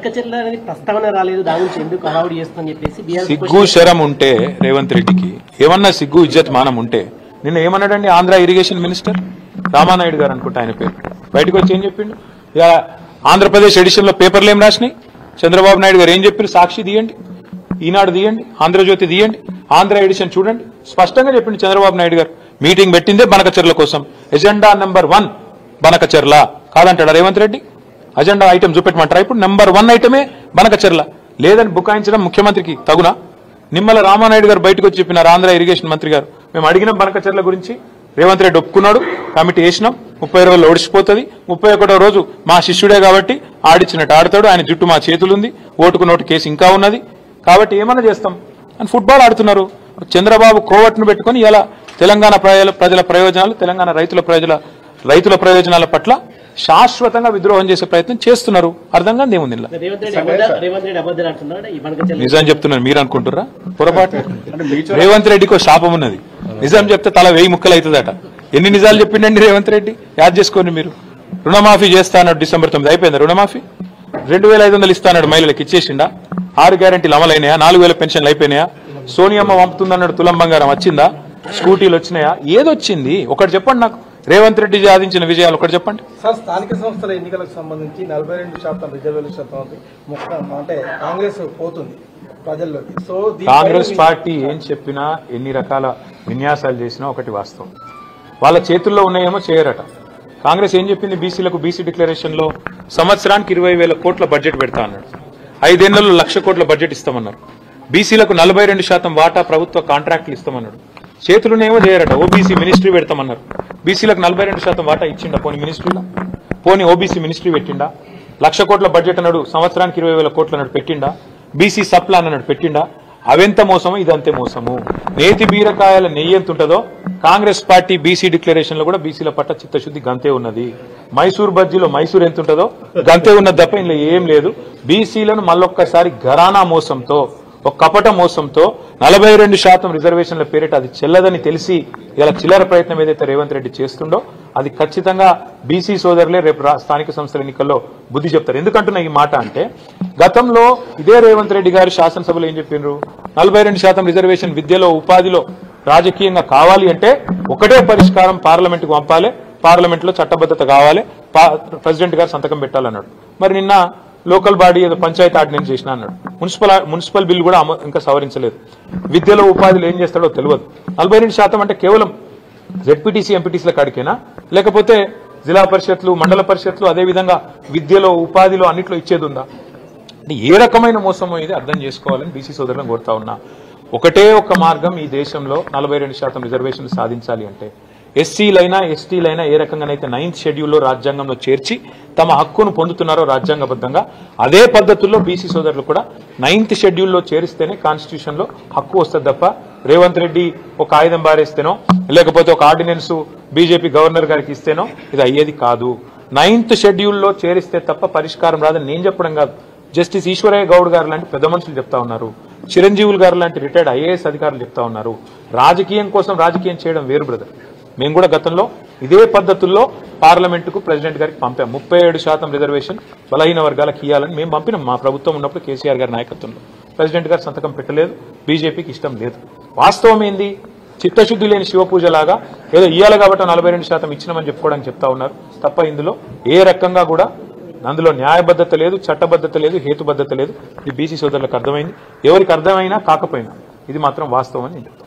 బనకచెర్ల అనేది ప్రస్తావన రాలేదు, దాని గురించి ఎందుకు హడావుడి చేస్తుందని చెప్పేసి సిగ్గు శరం ఉంటే రేవంత్ రెడ్డికి ఏమన్నా సిగ్గు ఇజ్జత్ మానం ఉంటే నిన్న ఏమన్నాడండి ఆంధ్ర ఇరిగేషన్ మినిస్టర్ రామానాయుడు గారు అనుకుంటా ఆయన పేరు, బయటకు వచ్చి ఏం చెప్పిండు? ఇక ఆంధ్రప్రదేశ్ ఎడిషన్ లో పేపర్లు ఏం రాసినాయి, చంద్రబాబు నాయుడు గారు ఏం చెప్పారు? సాక్షి తీయండి, ఈనాడు తీయండి, ఆంధ్రజ్యోతి తీయండి, ఆంధ్ర ఎడిషన్ చూడండి, స్పష్టంగా చెప్పిండు చంద్రబాబు నాయుడు గారు. మీటింగ్ పెట్టిందే బనకచెర్ల కోసం, ఎజెండా నెంబర్ 1 బనకచెర్ల కాదంటాడా రేవంత్ రెడ్డి? అజెండా ఐటమ్ చూపెట్టమంటారా? ఇప్పుడు నెంబర్ 1 ఐటమే బనకచెర్ల. లేదని బుకాయించడం ముఖ్యమంత్రికి తగునా? నిమ్మల రామానాయుడు గారు బయటకు వచ్చి చెప్పినారు, ఆంధ్ర ఇరిగేషన్ మంత్రి గారు, మేము అడిగిన బనకచెర్ల గురించి రేవంత్ రెడ్డి ఒప్పుకున్నాడు, కమిటీ వేసినాం, 30 రోజుల్లో ఓడిచిపోతుంది, 31వ రోజు మా శిష్యుడే కాబట్టి ఆడిచ్చినట్టు ఆడతాడు, ఆయన జుట్టు మా చేతులుంది, ఓటుకు నోటు కేసు ఇంకా ఉన్నది కాబట్టి ఏమన్నా చేస్తాం అని ఫుట్బాల్ ఆడుతున్నారు. చంద్రబాబు కోవట్ను పెట్టుకుని ఇలా తెలంగాణ ప్రజల ప్రయోజనాలు, తెలంగాణ రైతుల ప్రయోజనాల పట్ల శాశ్వతంగా విద్రోహం చేసే ప్రయత్నం చేస్తున్నారు. అర్థం కాదు ఏముంది. నిజం చెప్తున్నారు, మీరు అనుకుంటున్నారా? పొరపాటు. రేవంత్ రెడ్డికి శాపం ఉన్నది, నిజం చెప్తే తల 1000 ముక్కలు అవుతుందట. ఎన్ని నిజాలు చెప్పిండండి రేవంత్ రెడ్డి? యాద్ చేసుకోండి మీరు. రుణమాఫీ చేస్తా అన్నాడు December 9, అయిపోయిందా రుణమాఫీ? 2500 ఇస్తా అన్నాడు, మహిళలకు ఇచ్చేసిండా? 6 గ్యారెంటీలు అమలైనాయా? 4000 పెన్షన్లు అయిపోయినాయా? సోనియమ్మ పంపుతుందన్నాడు, తులం బంగారం వచ్చిందా? స్కూటీలు వచ్చినాయా? ఏదొచ్చింది ఒకటి చెప్పండి నాకు. రేవంత్ రెడ్డి సాధించిన విజయాలు ఒకటి చెప్పండి సార్. స్థానిక సంస్థల ఎన్నికలకు సంబంధించి 42% రిజర్వేషన్ అంటే కాంగ్రెస్ పోతుంది ప్రజల్లోకి. సో కాంగ్రెస్ పార్టీ ఏం చెప్పినా, ఎన్ని రకాల విన్యాసాలు చేసినా ఒకటి వాస్తవం, వాళ్ళ చేతుల్లో ఉన్నాయేమో చేయరట. కాంగ్రెస్ ఏం చెప్పింది? బీసీలకు బీసీ డిక్లరేషన్ లో సంవత్సరానికి 20,000 కోట్ల బడ్జెట్ పెడతా అన్నాడు, 5 ఏళ్లలో 1,00,000 కోట్ల బడ్జెట్ ఇస్తామన్నారు. బీసీలకు 42% వాటా ప్రభుత్వ కాంట్రాక్టులు ఇస్తామన్నాడు, చేతులునేమో చేయరట. ఓబీసీ మినిస్ట్రీ పెడతామన్నారు, బీసీలకు 42% వాటా ఇచ్చిండా? పోనీ మినిస్ట్రీలో, పోనీ ఓబీసీ మినిస్ట్రీ పెట్టిండా? 1,00,000 కోట్ల బడ్జెట్ అన్నాడు, సంవత్సరానికి 20,000 కోట్లు అన్నాడు, పెట్టిండా? బీసీ సప్లాన్ అన్నాడు, పెట్టిండా? అవెంత మోసము, ఇదంతే మోసము. నేతి బీరకాయల నెయ్యి ఎంత ఉంటుందో కాంగ్రెస్ పార్టీ బీసీ డిక్లరేషన్ లో కూడా బీసీల పట్ల చిత్తశుద్ధి గంతే ఉన్నది. మైసూర్ బజ్జీలో మైసూర్ ఎంత ఉంటుందో గంతే ఉన్నది తప్ప ఇందులో ఏం లేదు. బీసీలను మళ్ళొక్కసారి ఘరానా మోసంతో, ఒక కపట మోసంతో 42% రిజర్వేషన్ల పేరిట అది చెల్లదని తెలిసి ఇలా చిల్లర ప్రయత్నం ఏదైతే రేవంత్ రెడ్డి చేస్తుండో అది ఖచ్చితంగా బీసీ సోదరులే రేపు స్థానిక సంస్థల ఎన్నికల్లో బుద్ధి చెప్తారు. ఎందుకంటున్నా ఈ మాట అంటే, గతంలో ఇదే రేవంత్ రెడ్డి గారు శాసనసభలో ఏం చెప్పిండ్రు? 42% రిజర్వేషన్ విద్యలో, ఉపాధిలో రాజకీయంగా కావాలి అంటే ఒకటే పరిష్కారం, పార్లమెంట్కు పంపాలి, పార్లమెంట్ లో చట్టబద్ధత కావాలి, ప్రెసిడెంట్ గారు సంతకం పెట్టాలన్నాడు. మరి నిన్న లోకల్ బాడీ ఏదో పంచాయతీ ఆర్డినెన్స్ చేసిన అన్నాడు, మున్సిపల్ బిల్ కూడా ఇంకా సవరించలేదు. విద్యలో ఉపాధిలో ఏం చేస్తాడో తెలియదు. 42% అంటే కేవలం జెడ్పీటీసీ ఎంపీటీసీల కాడికేనా, లేకపోతే జిల్లా పరిషత్లు, మండల పరిషత్లు, అదేవిధంగా విద్యలో, ఉపాధిలో అన్నిట్లో ఇచ్చేది ఉందా? అంటే ఏ రకమైన మోసమో ఇది అర్థం చేసుకోవాలని బీసీ సోదరులను కోరుతా ఉన్నా. ఒకటే ఒక మార్గం ఈ దేశంలో 42% రిజర్వేషన్లు సాధించాలి అంటే, ఎస్సీలైనా ఎస్టీలైనా ఏ రకంగానైతే 9th షెడ్యూల్లో రాజ్యాంగంలో చేర్చి తమ హక్కును పొందుతున్నారో రాజ్యాంగబద్ధంగా, అదే పద్ధతుల్లో బీసీ సోదరులు కూడా 9th షెడ్యూల్లో చేరిస్తేనే కాన్స్టిట్యూషన్ లో హక్కు వస్తుంది తప్ప రేవంత్ రెడ్డి ఒక ఆయుధం బారేస్తేనో, లేకపోతే ఒక ఆర్డినెన్స్ బీజేపీ గవర్నర్ గారికి ఇస్తేనో ఇది అయ్యేది కాదు. 9th షెడ్యూల్లో చేరిస్తే తప్ప పరిష్కారం రాదని నేను చెప్పడం కాదు, జస్టిస్ ఈశ్వరయ్య గౌడ్ గారు లాంటి పెద్ద మనుషులు చెప్తా ఉన్నారు, చిరంజీవులు గారు లాంటి రిటైర్డ్ ఐఏఎస్ అధికారులు చెప్తా ఉన్నారు. రాజకీయం కోసం రాజకీయం చేయడం వేరు బ్రదర్. మేము కూడా గతంలో ఇదే పద్ధతుల్లో పార్లమెంటుకు ప్రెసిడెంట్ గారికి పంపాం. 37% రిజర్వేషన్ బలహీన వర్గాలకు ఇవ్వాలని మేము పంపినాం. మా ప్రభుత్వం ఉన్నప్పుడు కేసీఆర్ గారి నాయకత్వంలో ప్రెసిడెంట్ గారు సంతకం పెట్టలేదు, బీజేపీకి ఇష్టం లేదు. వాస్తవం ఏంది? చిత్తశుద్ధి లేని శివపూజలాగా ఏదో ఇయ్యాలి కాబట్టి 42% ఇచ్చినామని చెప్పుకోవడానికి చెప్తా ఉన్నారు తప్ప ఇందులో ఏ రకంగా కూడా అందులో న్యాయబద్ధత లేదు, చట్టబద్ధత లేదు, హేతుబద్ధత లేదు. ఇది బీసీ సోదరులకు అర్థమైంది. ఎవరికి అర్థమైనా కాకపోయినా ఇది మాత్రం వాస్తవం అని నేను చెప్తాను.